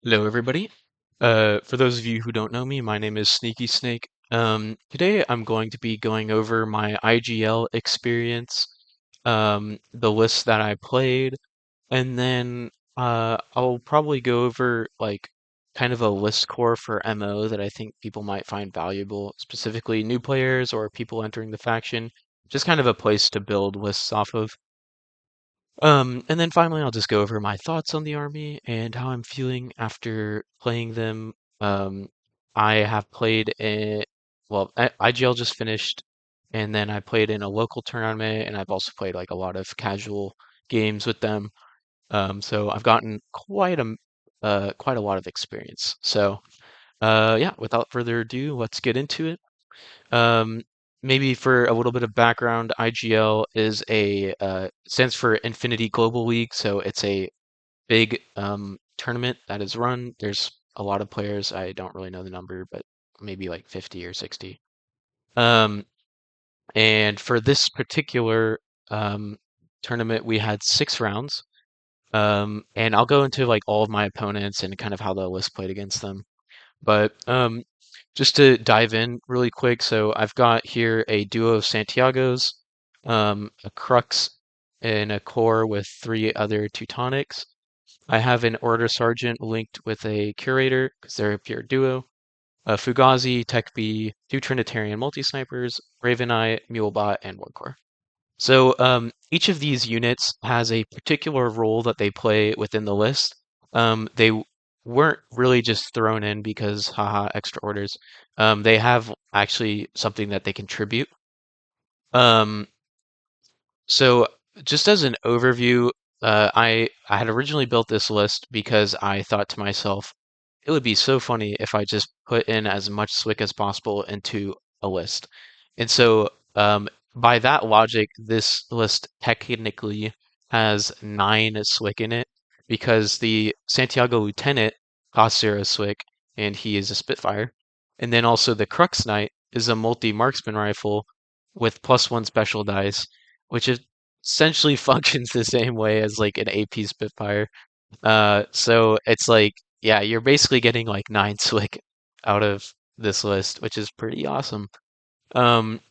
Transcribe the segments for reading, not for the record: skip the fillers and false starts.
Hello, everybody. For those of you who don't know me, my name is Sneaky Snake. Today I'm going to be going over my IGL experience, the list that I played, and then I'll probably go over like kind of a list core for MO that I think people might find valuable, specifically new players or people entering the faction. Just kind of a place to build lists off of. And then finally, I'll just go over my thoughts on the army and how I'm feeling after playing them. Um, I have played IGL just finished, and then I played in a local tournament, and I've also played like a lot of casual games with them. So I've gotten quite a lot of experience. So yeah, without further ado, let's get into it. Um, Maybe for a little bit of background, IGL is stands for Infinity Global League, so it's a big tournament that is run. There's a lot of players. I don't really know the number, but maybe like 50 or 60. Um, and for this particular um, tournament, we had 6 rounds. And I'll go into like all of my opponents and kind of how the list played against them. But just to dive in really quick, so I've got here a duo of Santiagos, a Crux, and a core with 3 other Teutonics. I have an Order Sergeant linked with a Curator because they're a pure duo. A Fugazi, Tech B, 2 Trinitarian multi-snipers, Raven Eye, Mulebot, and Warcore. So each of these units has a particular role that they play within the list. Weren't really just thrown in because, haha, extra orders. They have actually something that they contribute. Um, so just as an overview, I had originally built this list because I thought to myself, it would be so funny if I just put in as much Swick as possible into a list. And so by that logic, this list technically has 9 Swick in it because the Santiago Lieutenant costs 0 Swick and he is a Spitfire. And then also the Crux Knight is a multi-marksman rifle with +1 special dice, which is essentially functions the same way as like an AP Spitfire. So it's like, yeah, you're basically getting like 9 Swick out of this list, which is pretty awesome. Um,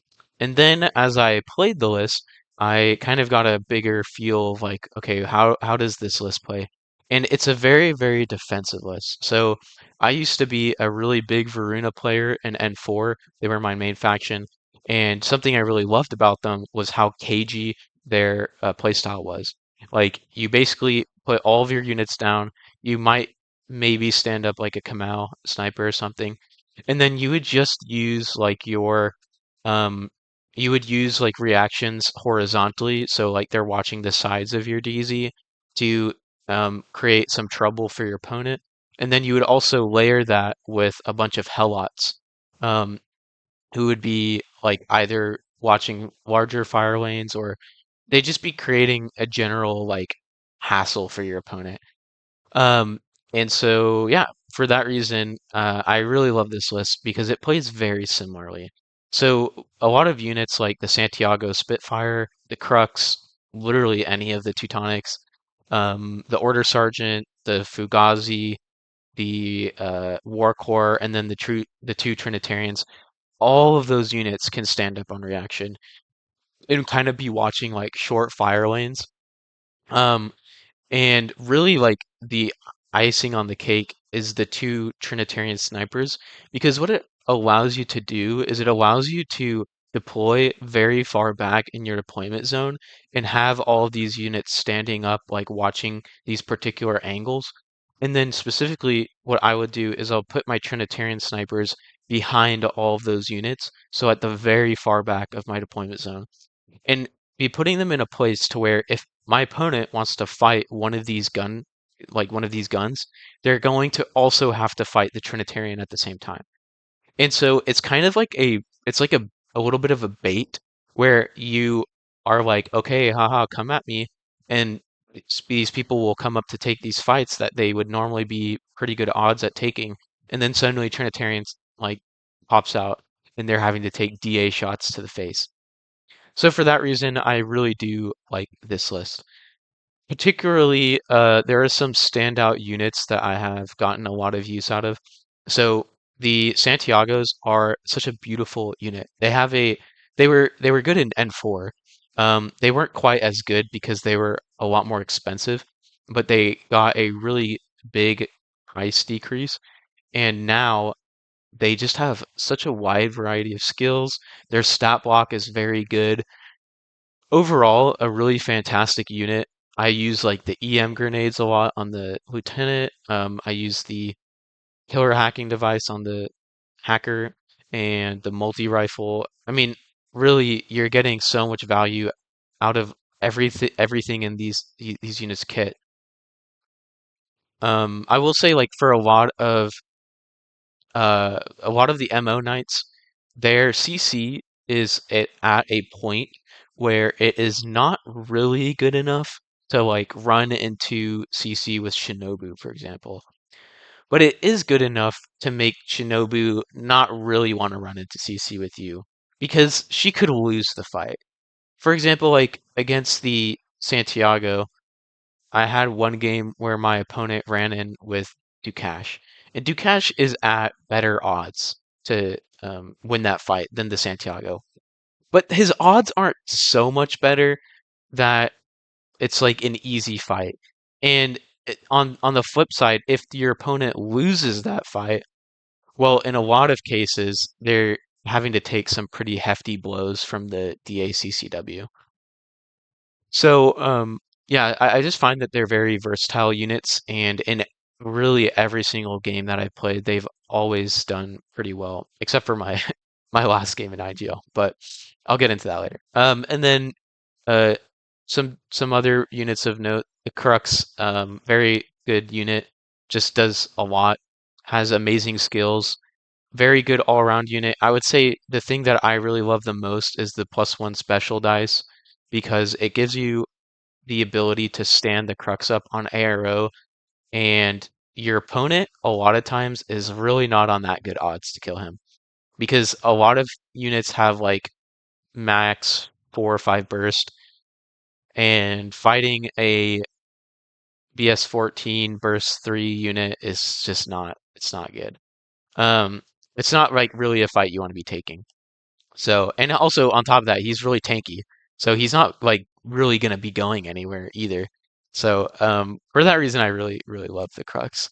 and then as I played the list, I kind of got a bigger feel of like, okay, how does this list play? And it's a very, very defensive list. So I used to be a really big Varuna player in N4. They were my main faction. And something I really loved about them was how cagey their playstyle was. Like you basically put all of your units down. You might maybe stand up like a Kamau sniper or something, and then you would just use like um, you would use like reactions horizontally, so like they're watching the sides of your DZ to create some trouble for your opponent. And then you would also layer that with a bunch of Helots, um, who would be like either watching larger fire lanes or they'd just be creating a general like hassle for your opponent. Um, and so, yeah, for that reason, I really love this list because it plays very similarly. So, a lot of units like the Santiago Spitfire, the Crux, literally any of the Teutonics, the Order Sergeant, the Fugazi, the Warcore, and then the 2 Trinitarians, all of those units can stand up on reaction and kind of be watching like short fire lanes. Um, and really, like the icing on the cake is the 2 Trinitarian snipers, because what it allows you to do is it allows you to deploy very far back in your deployment zone and have all of these units standing up, like watching these particular angles. And then specifically, what I would do is I'll put my Trinitarian snipers behind all of those units, so at the very far back of my deployment zone and be putting them in a place to where if my opponent wants to fight one of these guns, they're going to also have to fight the Trinitarian at the same time. And so it's kind of like it's like a little bit of a bait where you are like, okay, haha, come at me. And these people will come up to take these fights that they would normally be pretty good odds at taking. And then suddenly Trinitarians like pops out and they're having to take DA shots to the face. So for that reason, I really do like this list. Particularly, there are some standout units that I have gotten a lot of use out of. So the Santiagos are such a beautiful unit. They were good in N4. They weren't quite as good because they were a lot more expensive, but they got a really big price decrease, and now they just have such a wide variety of skills. Their stat block is very good. Overall, a really fantastic unit. I use like the EM grenades a lot on the lieutenant. I use the killer hacking device on the hacker and the multi rifle. I mean, really, you're getting so much value out of everything in these units kit. I will say, like for a lot of the MO knights, their CC is at a point where it is not really good enough to like run into CC with Shinobu, for example. But it is good enough to make Shinobu not really want to run into CC with you because she could lose the fight. For example, like against the Santiago, I had one game where my opponent ran in with Ducash, and Ducash is at better odds to win that fight than the Santiago. But his odds aren't so much better that it's like an easy fight. And on the flip side, if your opponent loses that fight, well, in a lot of cases, they're having to take some pretty hefty blows from the DACCW. So, yeah, I just find that they're very versatile units, and in really every single game that I've played, they've always done pretty well, except for my my last game in IGL. But I'll get into that later. And then uh, some other units of note. The Crux, very good unit, just does a lot, has amazing skills, very good all-around unit. I would say the thing that I really love the most is the +1 special dice because it gives you the ability to stand the Crux up on ARO, and your opponent a lot of times is really not on that good odds to kill him because a lot of units have like max 4 or 5 burst, and fighting a BS14 burst 3 unit is just not it's not good. Um, it's not like really a fight you want to be taking. So, and also on top of that, he's really tanky. So he's not like really gonna be going anywhere either. So, for that reason, I really, really love the Crux.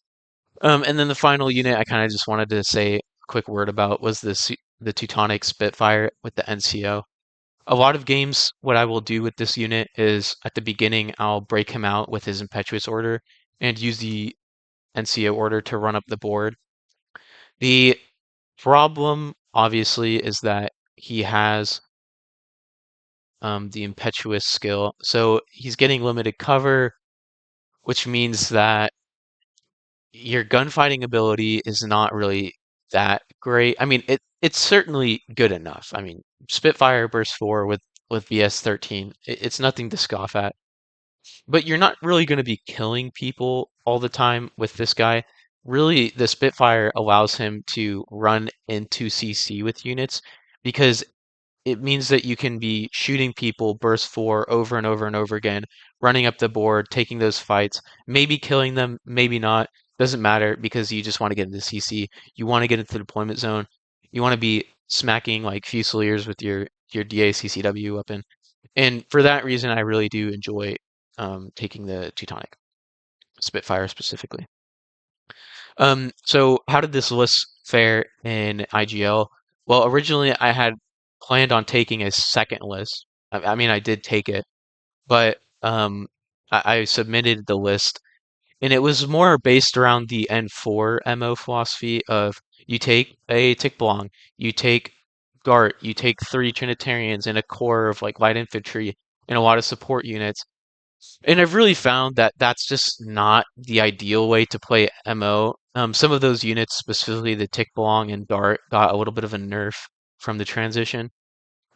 And then the final unit I kind of just wanted to say a quick word about was the Teutonic Spitfire with the NCO. A lot of games, what I will do with this unit is at the beginning, I'll break him out with his Impetuous Order and use the NCO order to run up the board. The problem, obviously, is that he has the impetuous skill. So he's getting limited cover, which means that your gunfighting ability is not really that great. I mean, it's certainly good enough. I mean, Spitfire Burst 4 with BS13, it's nothing to scoff at. But you're not really going to be killing people all the time with this guy. Really, the Spitfire allows him to run into CC with units because it means that you can be shooting people burst 4 over and over and over again, running up the board, taking those fights, maybe killing them, maybe not. Doesn't matter because you just want to get into CC. You want to get into the deployment zone. You want to be smacking like Fusiliers with your DACCW weapon. And for that reason, I really do enjoy taking the Teutonic Spitfire specifically. So how did this list fare in IGL? Well, originally I had planned on taking a second list. I mean, I did take it, but I submitted the list, and it was more based around the N4 MO philosophy of you take a Tick Blong, you take Gart, you take 3 Trinitarians and a core of like light infantry and a lot of support units, and I've really found that that's just not the ideal way to play MO. Some of those units, specifically the Tick Belong and Dart, got a little bit of a nerf from the transition.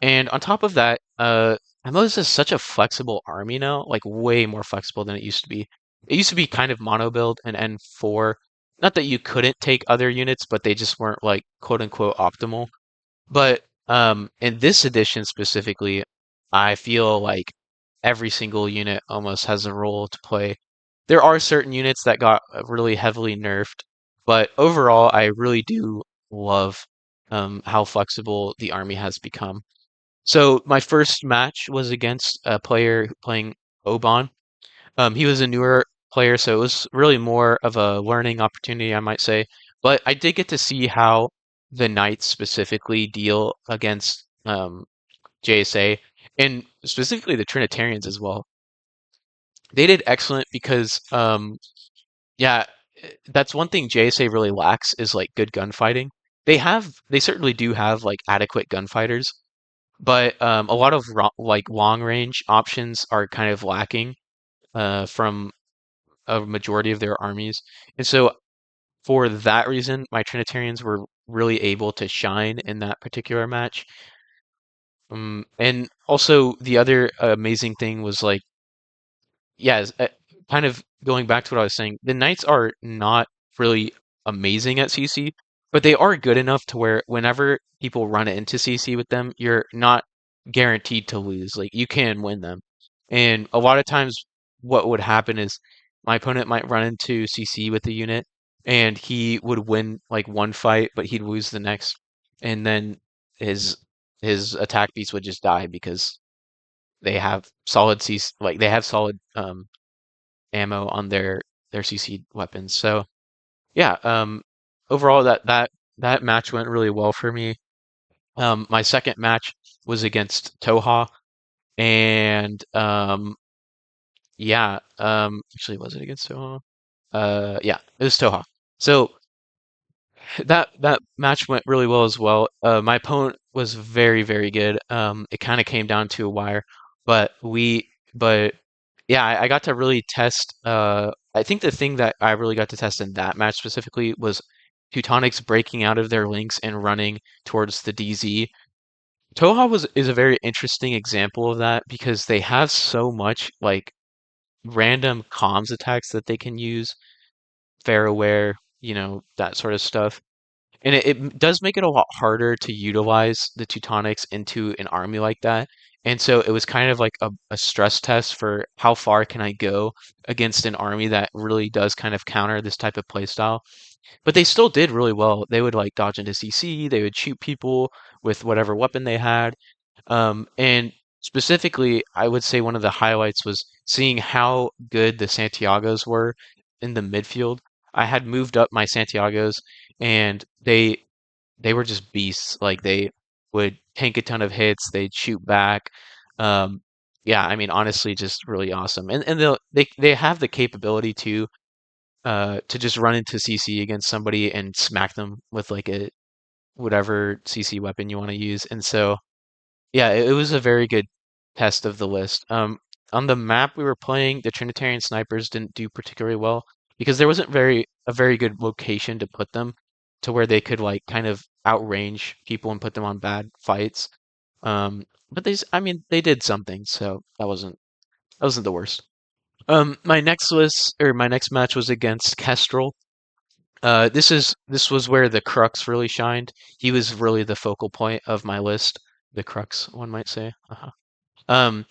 And on top of that, MO is just such a flexible army now, like way more flexible than it used to be. It used to be kind of mono build and N4. Not that you couldn't take other units, but they just weren't like quote unquote optimal. But in this edition specifically, I feel like every single unit almost has a role to play. There are certain units that got really heavily nerfed, but overall, I really do love how flexible the army has become. So my first match was against a player playing Oban. He was a newer player, so it was really more of a learning opportunity, I might say. But I did get to see how the Knights specifically deal against JSA, and specifically the Trinitarians as well. They did excellent because, yeah, that's one thing JSA really lacks is like good gunfighting. They certainly do have like adequate gunfighters, but a lot of like long range options are kind of lacking from a majority of their armies. And so for that reason, my Trinitarians were really able to shine in that particular match. And also the other amazing thing was like, yeah, kind of going back to what I was saying, the Knights are not really amazing at CC, but they are good enough to where whenever people run into CC with them, you're not guaranteed to lose. Like you can win them. And a lot of times what would happen is my opponent might run into CC with the unit and he would win like one fight, but he'd lose the next. And then his his attack beats would just die because they have solid CC, like they have solid ammo on their CC weapons. So yeah, overall that match went really well for me. My second match was against Toha, and yeah, actually, was it against Toha? Yeah, it was Toha. So that match went really well as well. My opponent was very, very good. It kind of came down to a wire, but yeah, I got to really test. I think the thing that I really got to test in that match specifically was Teutonics breaking out of their links and running towards the DZ. Toha is a very interesting example of that because they have so much like random comms attacks that they can use, fair aware, that sort of stuff. And it does make it a lot harder to utilize the Teutonics into an army like that. And so it was kind of like a stress test for how far can I go against an army that really does kind of counter this type of playstyle. But they still did really well. They would like dodge into CC, they would shoot people with whatever weapon they had. And specifically, I would say one of the highlights was seeing how good the Santiagos were in the midfield. I had moved up my Santiagos and they were just beasts. Like they would tank a ton of hits, they'd shoot back. Um, yeah, I mean honestly just really awesome. And they have the capability to just run into CC against somebody and smack them with like a whatever CC weapon you want to use. And so yeah, it was a very good test of the list. On the map we were playing, the Trinitarian snipers didn't do particularly well because there wasn't a very good location to put them to where they could like kind of outrange people and put them on bad fights. But I mean, they did something, so that wasn't the worst. My next match was against Kestrel. This was where the Crux really shined. He was really the focal point of my list. The Crux, one might say. Um,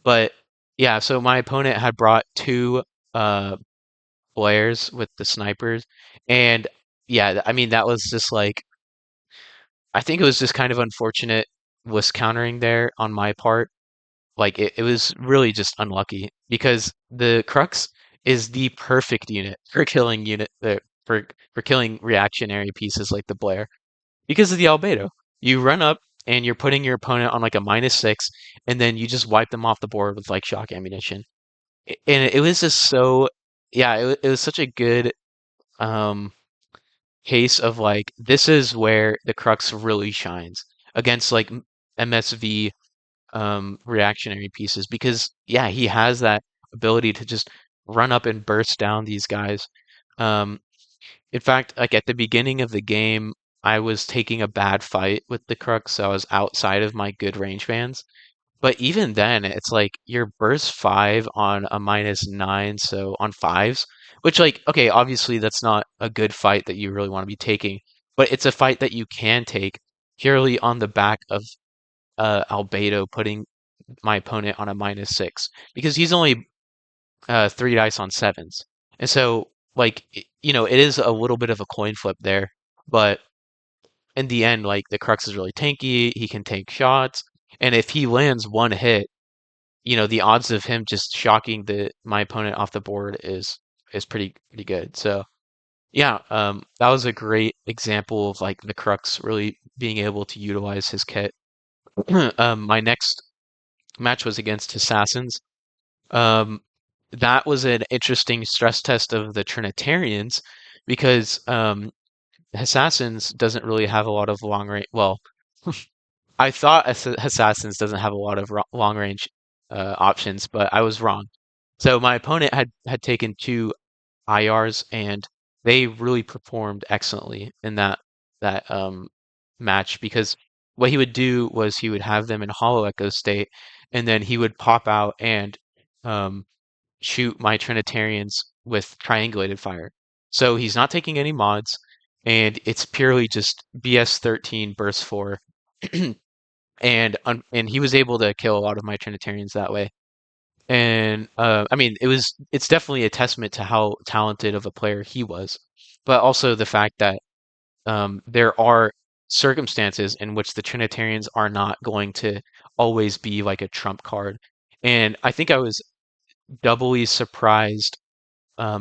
but yeah, so my opponent had brought two uh players with the snipers, and yeah, I mean that was just like I think it was just kind of unfortunate was countering there on my part. Like it was really just unlucky because the Crux is the perfect unit for killing for killing reactionary pieces like the Blair because of the albedo. You run up and you're putting your opponent on like a -6, and then you just wipe them off the board with like shock ammunition. And it was just so, yeah, it was such a good um, case of like this is where the Crux really shines against like MSV reactionary pieces because yeah, he has that ability to just run up and burst down these guys. Um, in fact, like at the beginning of the game, I was taking a bad fight with the Crux, so I was outside of my good range bands. But even then, it's like your burst 5 on a -9, so on fives, which like, okay, obviously that's not a good fight that you really want to be taking, but it's a fight that you can take purely on the back of Albedo my opponent on a -6 because he's only 3 dice on sevens. And so, like, it is a little bit of a coin flip there, but in the end, like, the Crux is really tanky. He can take shots, and if he lands one hit, the odds of him just shocking my opponent off the board is pretty good. So yeah, that was a great example of like the Crux really being able to utilize his kit. My next match was against Assassins. Um, that was an interesting stress test of the Trinitarians because Assassins doesn't really have a lot of long range. Well, I thought Assassins doesn't have a lot of long range options, but I was wrong. So my opponent had taken two IRs, and they really performed excellently in that match because what he would do was he would have them in hollow echo state, and then he would pop out and um, shoot my Trinitarians with triangulated fire. So he's not taking any mods, and it's purely just BS13 burst 4, and he was able to kill a lot of my Trinitarians that way. And I mean, it's definitely a testament to how talented of a player he was, but also the fact that there are circumstances in which the Trinitarians are not going to always be like a trump card. And I think I was doubly surprised,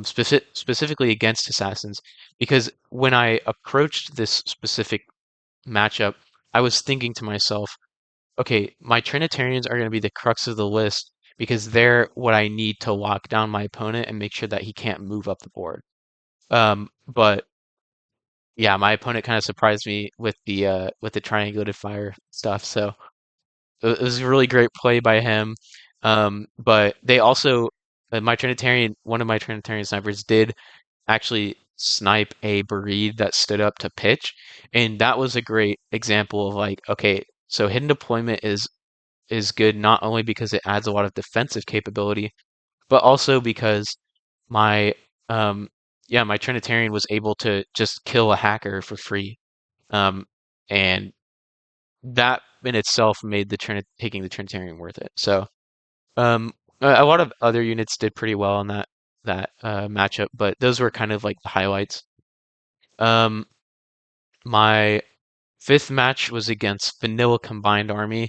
specifically against Assassins, because when I approached this specific matchup, I was thinking to myself, okay, my Trinitarians are going to be the crux of the list because they're what I need to lock down my opponent and make sure that he can't move up the board. But yeah, my opponent kind of surprised me with the triangulated fire stuff. So it was a really great play by him. But they also one of my Trinitarian snipers did actually snipe a breed that stood up to pitch, and that was a great example of like, okay, so hidden deployment is good not only because it adds a lot of defensive capability, but also because my um my Trinitarian was able to just kill a hacker for free. Um and that in itself made taking the Trinitarian worth it. So a lot of other units did pretty well in that matchup, but those were kind of like the highlights. Um my fifth match was against Vanilla Combined Army.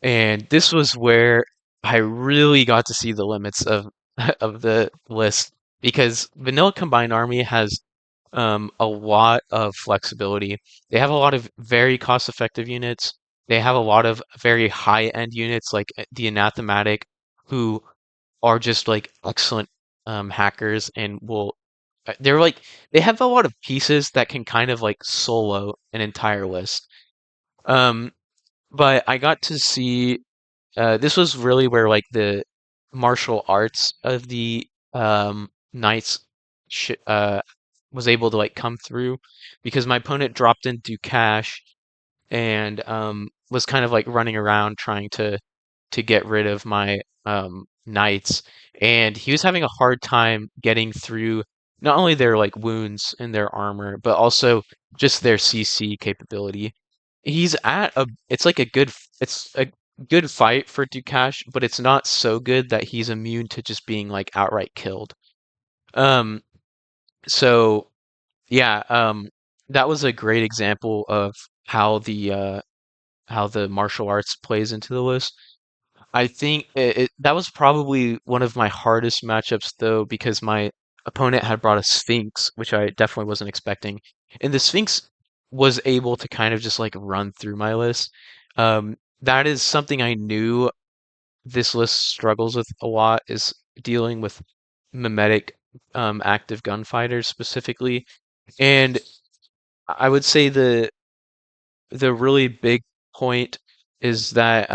And this was where I really got to see the limits of of the list because Vanilla Combined Army has a lot of flexibility. They have a lot of very cost-effective units. They have a lot of very high-end units like the Anathematic, who are just like excellent hackers and they're like they have a lot of pieces that can kind of like solo an entire list. Um, but I got to see this was really where like the martial arts of the knights sh was able to like come through because my opponent dropped into cash and was kind of like running around trying to get rid of my knights, and he was having a hard time getting through not only their like wounds in their armor, but also just their CC capability. He's at a it's like it's a good fight for Ducash, but it's not so good that he's immune to just being like outright killed. Um, so yeah, that was a great example of how the martial arts plays into the list. I think that was probably one of my hardest matchups though, because my opponent had brought a Sphinx, which I definitely wasn't expecting. And the Sphinx was able to kind of just like run through my list. That is something I knew this list struggles with a lot, is dealing with mimetic active gunfighters specifically. And I would say the really big point is that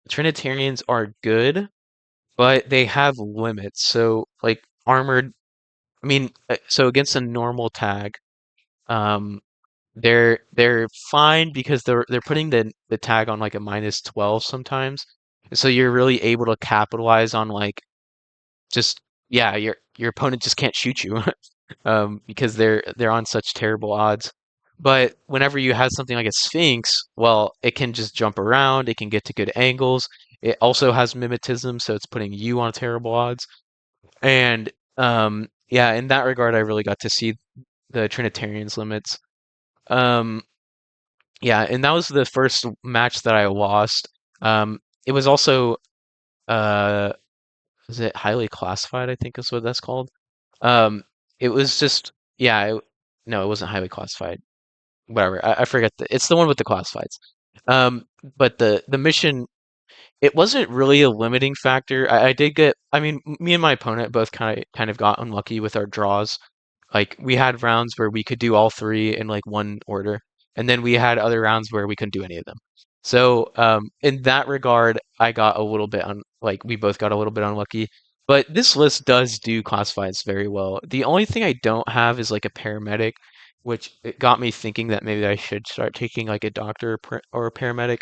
Trinitarians are good, but they have limits. So like armored, I mean, so against a normal tag, um, they're fine because they're putting the tag on like a -12 sometimes. So you're really able to capitalize on like just yeah, your opponent just can't shoot you because they're on such terrible odds. But whenever you have something like a Sphinx, well, it can just jump around, it can get to good angles, It also has mimetism, so it's putting you on terrible odds. And yeah, in that regard, I really got to see the Trinitarian's limits. Um, yeah, and that was the first match that I lost. It was also uh, is it highly classified? I think is what that's called. Um, it was just yeah, no, it wasn't highly classified. Whatever, I forget it's the one with the classifieds. But the mission it wasn't really a limiting factor. I did get, I mean, me and my opponent both kind of got unlucky with our draws. Like we had rounds where we could do all three in like one order, and then we had other rounds where we couldn't do any of them. So in that regard, I got a little bit like we both got a little bit unlucky. But this list does do classifieds very well. The only thing I don't have is like a paramedic, which it got me thinking that maybe I should start taking like a doctor or a paramedic.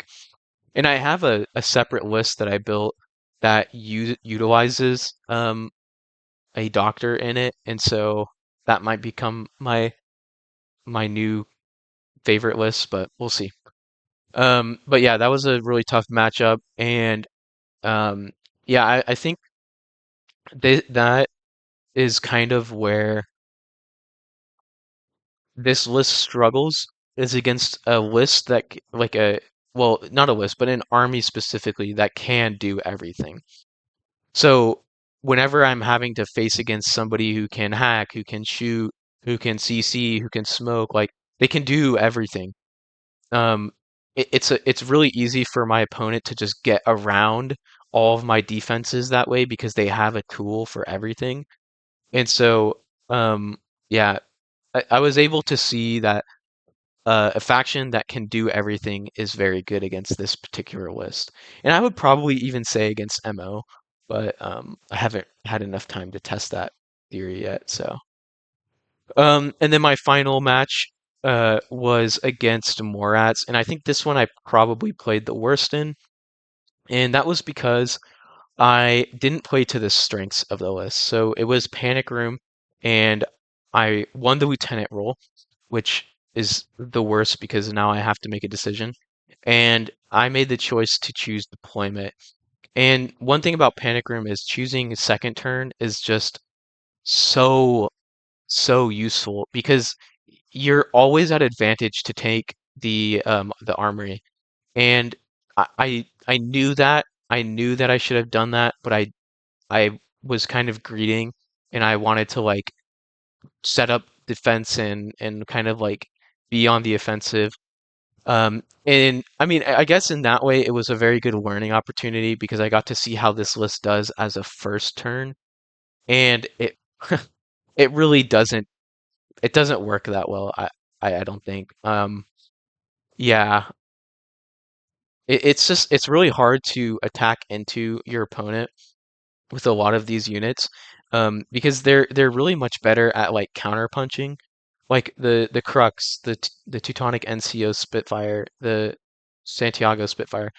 And I have a separate list that I built that utilizes a doctor in it, and so that might become my new favorite list, but we'll see. But yeah, that was a really tough matchup, and um, yeah, I think that is kind of where this list struggles is against a list like a well, not a list, but an army specifically that can do everything. So whenever I'm having to face against somebody who can hack, who can shoot, who can CC, who can smoke, like they can do everything. Um, it's really easy for my opponent to just get around all of my defenses that way because they have a tool for everything. And so, yeah, I was able to see that a faction that can do everything is very good against this particular list. And I would probably even say against MO, but I haven't had enough time to test that theory yet. So, and then my final match was against Morats, and I think this one I probably played the worst in, and that was because I didn't play to the strengths of the list. So it was Panic Room, and I won the lieutenant role, which is the worst because now I have to make a decision. And I made the choice to choose deployment. And one thing about Panic Room is choosing a second turn is just so, so useful because you're always at advantage to take the armory. And I knew that. I knew that I should have done that, but I was kind of greeting and I wanted to like set up defense and kind of like be on the offensive. And I mean, I guess in that way, it was a very good learning opportunity because I got to see how this list does as a first turn, and it it really doesn't work that well. I don't think. Yeah, it's just it's really hard to attack into your opponent with a lot of these units, because they're really much better at like counter punching, like the Crux, the Teutonic NCO Spitfire, the Santiago Spitfire.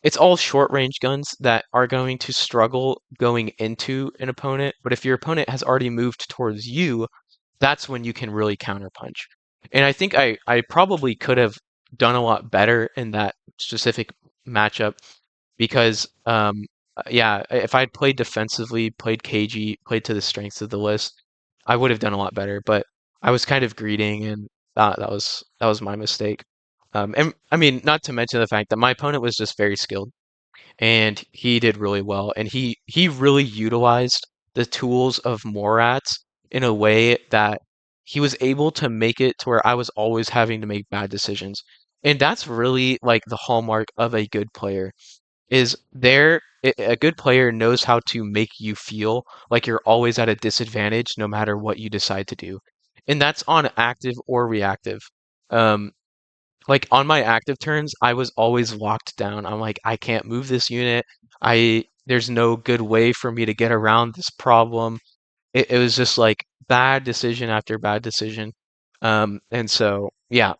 It's all short range guns that are going to struggle going into an opponent, but if your opponent has already moved towards you, that's when you can really counterpunch. And I think I probably could have done a lot better in that specific matchup because yeah, if I'd played defensively, played cagey, played to the strengths of the list, I would have done a lot better. But I was kind of greeting, and that was my mistake. And I mean, not to mention the fact that my opponent was just very skilled and he did really well. And he really utilized the tools of Morats in a way that he was able to make it to where I was always having to make bad decisions. And that's really like the hallmark of a good player is a good player knows how to make you feel like you're always at a disadvantage no matter what you decide to do. And that's on active or reactive. Um, like on my active turns, I was always locked down. I'm like, I can't move this unit. There's no good way for me to get around this problem. It was just like bad decision after bad decision. And so yeah.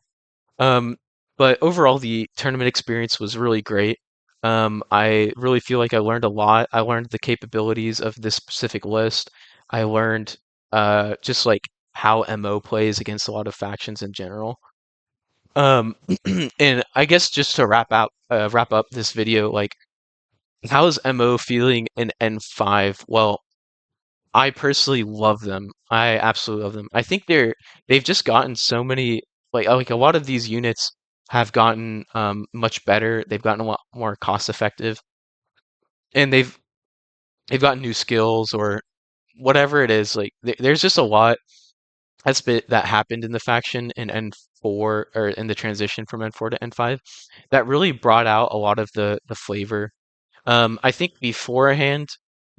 Um, but overall, the tournament experience was really great. I really feel like I learned a lot. I learned the capabilities of this specific list. I learned just like how MO plays against a lot of factions in general. Um, and I guess just to wrap up this video, like How's MO feeling in N5? Well, I personally love them. I absolutely love them. I think they've just gotten so many like a lot of these units have gotten much better. They've gotten a lot more cost effective, and they've gotten new skills or whatever it is. Like there's just a lot that happened in the faction in N4 or in the transition from N4 to N5 that really brought out a lot of the flavor. I think beforehand,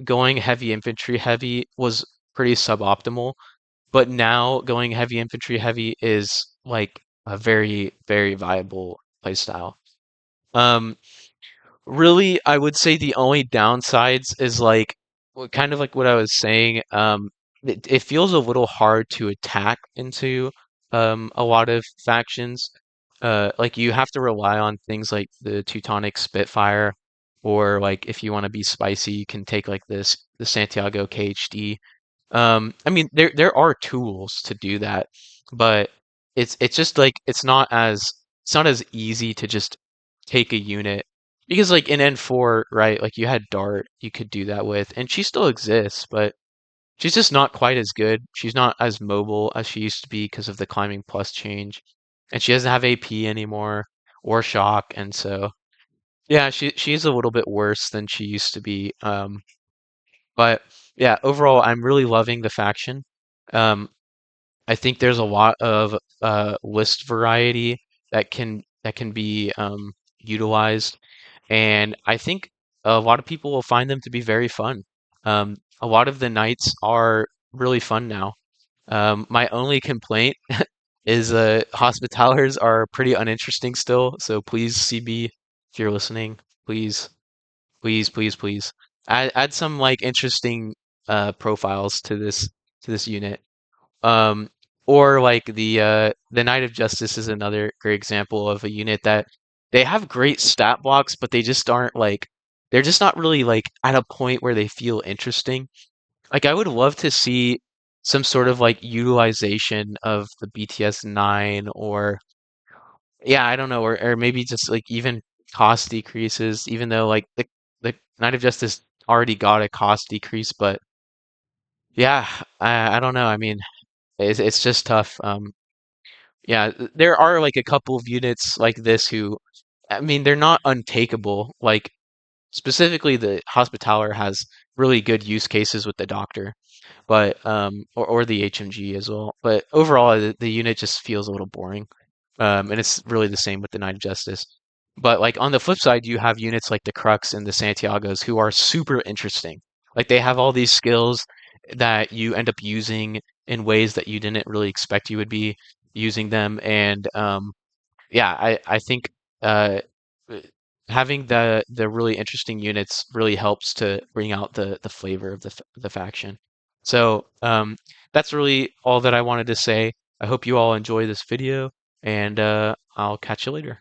going heavy infantry heavy was pretty suboptimal, but now going heavy infantry heavy is like a very, very viable playstyle. Um, Really, I would say the only downsides is like kind of like what I was saying. It feels a little hard to attack into a lot of factions. Like you have to rely on things like the Teutonic Spitfire, or like if you want to be spicy, you can take like the Santiago KHD. I mean, there are tools to do that, but it's just like it's not as easy to just take a unit because like in N4, right? Like you had Dart, you could do that with, and she still exists, but she's just not quite as good. She's not as mobile as she used to be because of the climbing plus change, and she doesn't have AP anymore or shock, and so yeah, she's a little bit worse than she used to be. But yeah, overall, I'm really loving the faction. Um, I think there's a lot of list variety that can be utilized, and I think a lot of people will find them to be very fun. A lot of the knights are really fun now. My only complaint is hospitalers are pretty uninteresting still, so please CB if you're listening, please, please, please, please add some like interesting profiles to this unit. Um, or like the Knight of Justice is another great example of a unit that they have great stat blocks, but they just aren't like they're just not really like at a point where they feel interesting. Like I would love to see some sort of like utilization of the BTS 9 or yeah, I don't know, or maybe just like even cost decreases, even though like the Knight of Justice already got a cost decrease, but yeah, I don't know. I mean, it's just tough. Yeah, there are like a couple of units like this who, I mean, they're not untakeable. Like specifically, the Hospitaller has really good use cases with the Doctor, but or the HMG as well. But overall, the unit just feels a little boring. And it's really the same with the Knight of Justice. But like on the flip side, you have units like the Crux and the Santiagos who are super interesting. Like they have all these skills that you end up using in ways that you didn't really expect you would be using them. And yeah, I think uh, uh, having the really interesting units really helps to bring out the flavor of the faction. So that's really all that I wanted to say. I hope you all enjoy this video, and I'll catch you later.